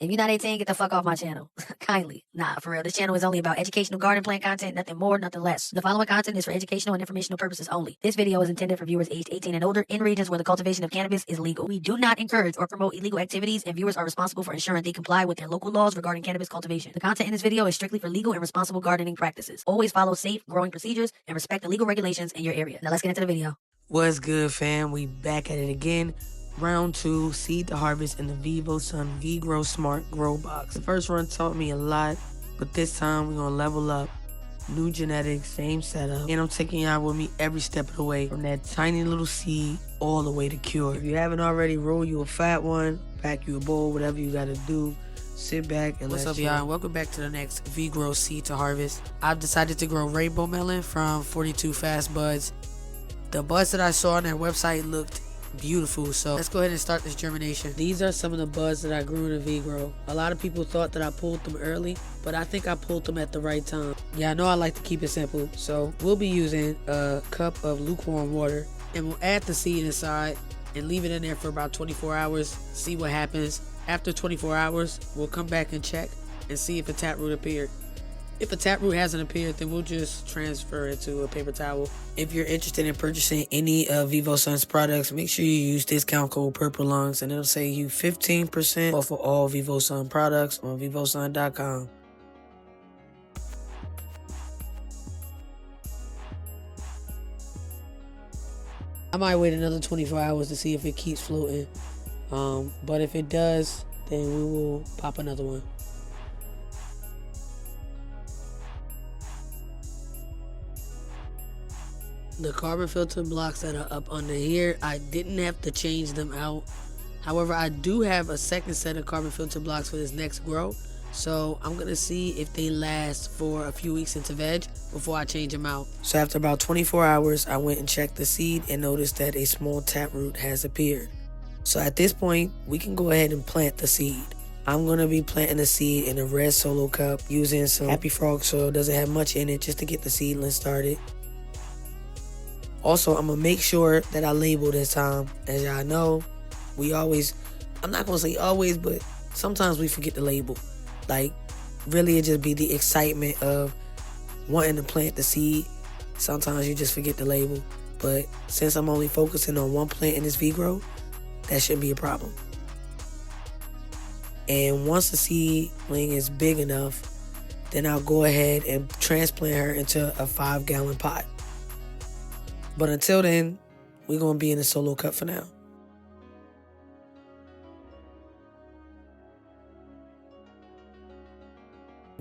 If you're not 18, get the fuck off my channel. Kindly. Nah, for real. This channel is only about educational garden plant content, nothing more, nothing less. The following content is for educational and informational purposes only. This video is intended for viewers aged 18 and older in regions where the cultivation of cannabis is legal. We do not encourage or promote illegal activities, and viewers are responsible for ensuring they comply with their local laws regarding cannabis cultivation. The content in this video is strictly for legal and responsible gardening practices. Always follow safe growing procedures and respect the legal regulations in your area. Now let's get into the video. What's good, fam? We back at it again. Round 2, seed to harvest in the VIVOSUN VGR0W Smart Grow Box. The first run taught me a lot, but this time we're gonna level up. New genetics, same setup, and I'm taking y'all with me every step of the way, from that tiny little seed all the way to cure. If you haven't already, roll you a fat one, pack you a bowl, whatever you gotta do. Sit back and What's up, y'all? Welcome back to the next VGR0W seed to harvest. I've decided to grow rainbow melon from 42 fast buds. The buds that I saw on their website looked beautiful, so let's go ahead and start this germination. These are some of the buds that I grew in the VGR0W. A lot of people thought that I pulled them early, but I think I pulled them at the right time. Yeah, I know I like to keep it simple, so we'll be using a cup of lukewarm water, and we'll add the seed inside and leave it in there for about 24 hours, see what happens. After 24 hours, we'll come back and check and see if a taproot appeared. If a taproot hasn't appeared, then we'll just transfer it to a paper towel. If you're interested in purchasing any of VIVOSUN's products, make sure you use discount code PURPLELUNGS, and it'll save you 15% off of all VIVOSUN products on VIVOSUN.com. I might wait another 24 hours to see if it keeps floating. But if it does, then we will pop another one. The carbon filter blocks that are up under here, I didn't have to change them out. However, I do have a second set of carbon filter blocks for this next grow, so I'm gonna see if they last for a few weeks into veg before I change them out. So after about 24 hours, I went and checked the seed and noticed that a small taproot has appeared. So at this point, we can go ahead and plant the seed. I'm gonna be planting the seed in a red solo cup using some Happy Frog soil. Doesn't have much in it, just to get the seedling started. Also, I'm gonna make sure that I label this time. As y'all know, I'm not gonna say always, but sometimes we forget to label. Like, really it just be the excitement of wanting to plant the seed. Sometimes you just forget to label. But since I'm only focusing on one plant in this VGR0W, that shouldn't be a problem. And once the seedling is big enough, then I'll go ahead and transplant her into a 5-gallon pot. But until then, we're going to be in a solo cup for now.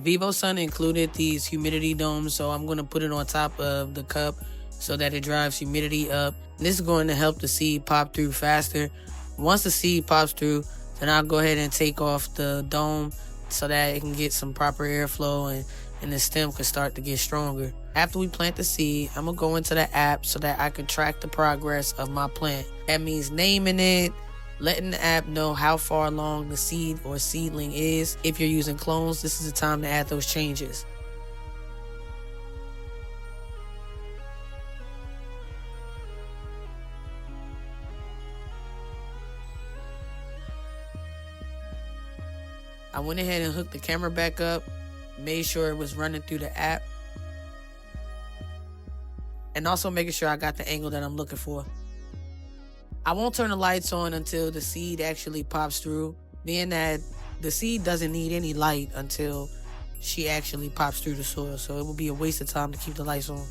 VIVOSUN included these humidity domes, so I'm going to put it on top of the cup so that it drives humidity up. This is going to help the seed pop through faster. Once the seed pops through, then I'll go ahead and take off the dome so that it can get some proper airflow and the stem can start to get stronger. After we plant the seed, I'm gonna go into the app so that I can track the progress of my plant. That means naming it, letting the app know how far along the seed or seedling is. If you're using clones, this is the time to add those changes. I went ahead and hooked the camera back up, made sure it was running through the app, and also making sure I got the angle that I'm looking for. I won't turn the lights on until the seed actually pops through, being that the seed doesn't need any light until she actually pops through the soil, so it will be a waste of time to keep the lights on.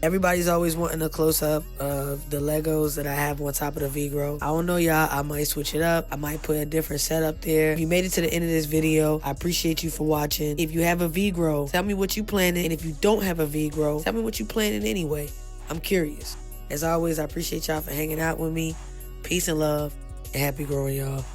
Everybody's always wanting a close-up of the Legos that I have on top of the VGR0W. I don't know, y'all. I might switch it up. I might put a different setup there. If you made it to the end of this video, I appreciate you for watching. If you have a VGR0W, tell me what you planted. And if you don't have a VGR0W, tell me what you planted anyway. I'm curious. As always, I appreciate y'all for hanging out with me. Peace and love, and happy growing, y'all.